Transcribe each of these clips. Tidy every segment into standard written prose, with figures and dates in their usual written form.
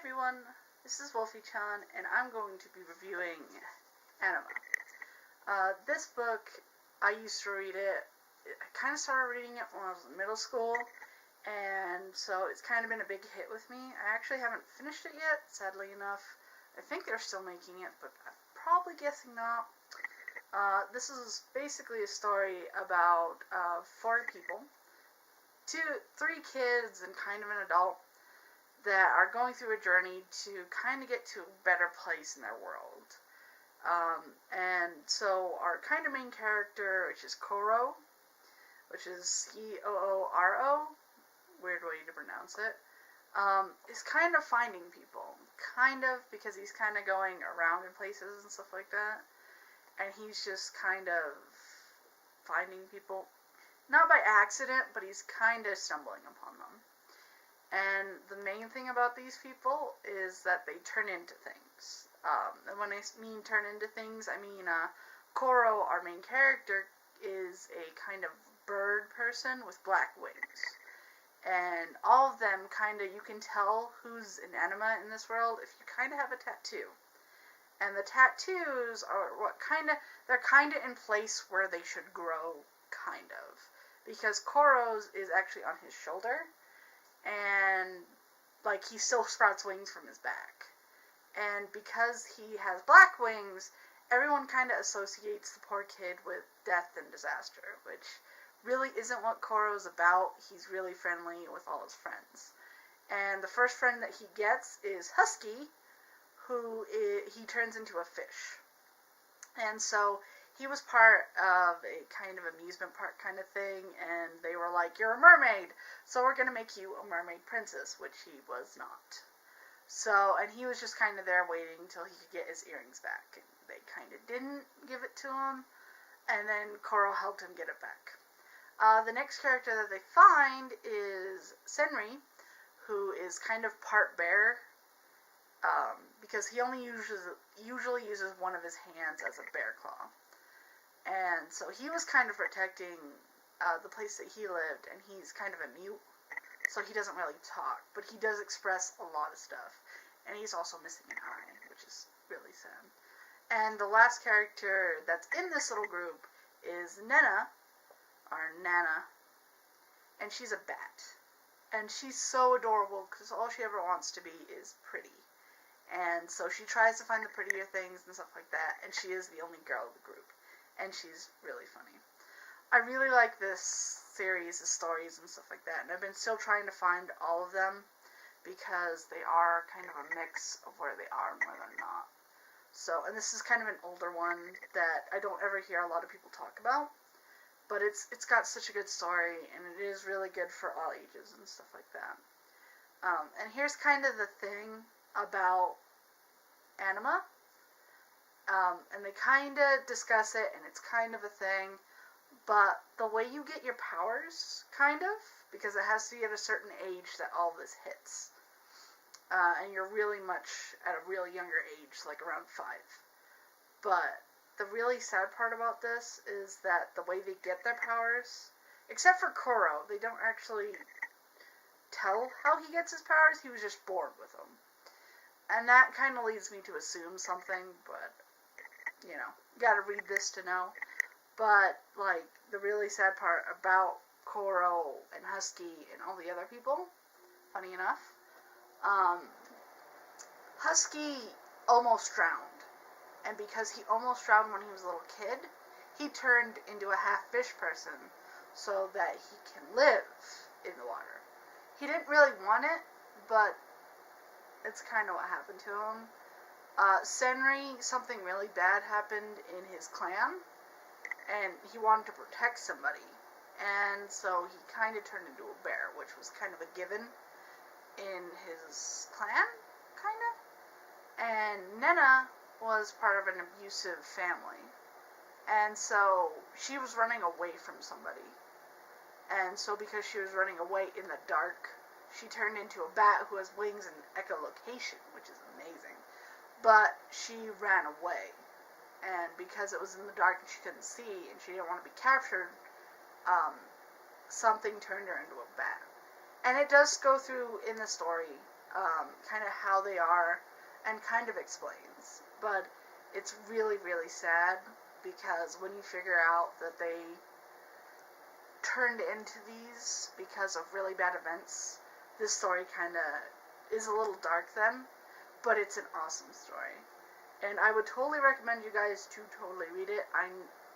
everyone, this is Wolfy-Chan, and I'm going to be reviewing Anima. This book, I used to read it, I kind of started reading it when I was in middle school, and so it's kind of been a big hit with me. I actually haven't finished it yet, sadly enough. I think they're still making it, but I'm probably guessing not. This is basically a story about 4 people, 3 kids and kind of an adult, that are going through a journey to kind of get to a better place in their world. And so our kind of main character, which is Koro, which is C-O-O-R-O, weird way to pronounce it, is kind of finding people. Kind of, because he's kind of going around in places and stuff like that. And he's just kind of finding people, not by accident, but he's kind of stumbling upon them. And the main thing about these people is that they turn into things. And when I mean turn into things, I mean Koro, our main character, is a kind of bird person with black wings. And all of them you can tell who's an anima in this world if you kind of have a tattoo. And the tattoos are they're kind of in place where they should grow, kind of. Because Koro's is actually on his shoulder. And, he still sprouts wings from his back. And because he has black wings, everyone kind of associates the poor kid with death and disaster, which really isn't what Koro's about. He's really friendly with all his friends. And the first friend that he gets is Husky, he turns into a fish. And so he was part of a kind of amusement park kind of thing, and they were like, "You're a mermaid, so we're going to make you a mermaid princess," which he was not. So, and he was just kind of there waiting until he could get his earrings back, and they kind of didn't give it to him, and then Koro helped him get it back. The next character that they find is Senri, who is kind of part bear, because he only usually uses one of his hands as a bear claw. And so he was kind of protecting the place that he lived, and he's kind of a mute, so he doesn't really talk, but he does express a lot of stuff. And he's also missing an eye, which is really sad. And the last character that's in this little group is Nana, and she's a bat. And she's so adorable, because all she ever wants to be is pretty. And so she tries to find the prettier things and stuff like that, and she is the only girl of the group. And she's really funny. I really like this series of stories and stuff like that, and I've been still trying to find all of them, because they are kind of a mix of where they are and where they're not. So, and this is kind of an older one that I don't ever hear a lot of people talk about, but it's got such a good story, and it is really good for all ages and stuff like that. And here's kind of the thing about Anima. And they kind of discuss it, and it's kind of a thing, but the way you get your powers, because it has to be at a certain age that all this hits, and you're really much at a really younger age, like around 5, but the really sad part about this is that the way they get their powers, except for Koro, they don't actually tell how he gets his powers. He was just born with them, and that kind of leads me to assume something, but you gotta read this to know. But, the really sad part about Koro and Husky and all the other people, funny enough, Husky almost drowned. And because he almost drowned when he was a little kid, he turned into a half-fish person so that he can live in the water. He didn't really want it, but it's kind of what happened to him. Senri, something really bad happened in his clan, and he wanted to protect somebody, and so he kind of turned into a bear, which was kind of a given in his clan, and Nena was part of an abusive family, and so she was running away from somebody, and so because she was running away in the dark, she turned into a bat who has wings and echolocation, which is amazing. But she ran away, and because it was in the dark and she couldn't see, and she didn't want to be captured, something turned her into a bat. And it does go through in the story kind of how they are, and kind of explains. But it's really, really sad, because when you figure out that they turned into these because of really bad events, this story kind of is a little dark then, but it's an awesome story. And I would totally recommend you guys to totally read it. I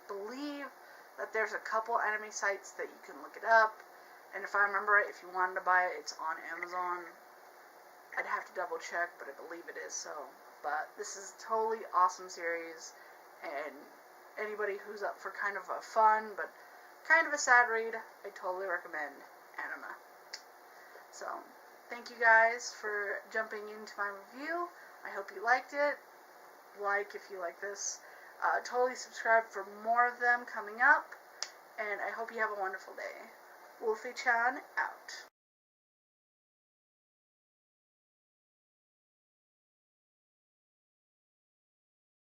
believe that there's a couple anime sites that you can look it up, and if I remember right, if you wanted to buy it, it's on Amazon. I'd have to double check, but I believe it is so. But this is a totally awesome series, and anybody who's up for kind of a fun but kind of a sad read, I totally recommend Anima. So, thank you guys for jumping into my review. I hope you liked it. Like if you like this. Totally subscribe for more of them coming up, and I hope you have a wonderful day. Wolfy-Chan out.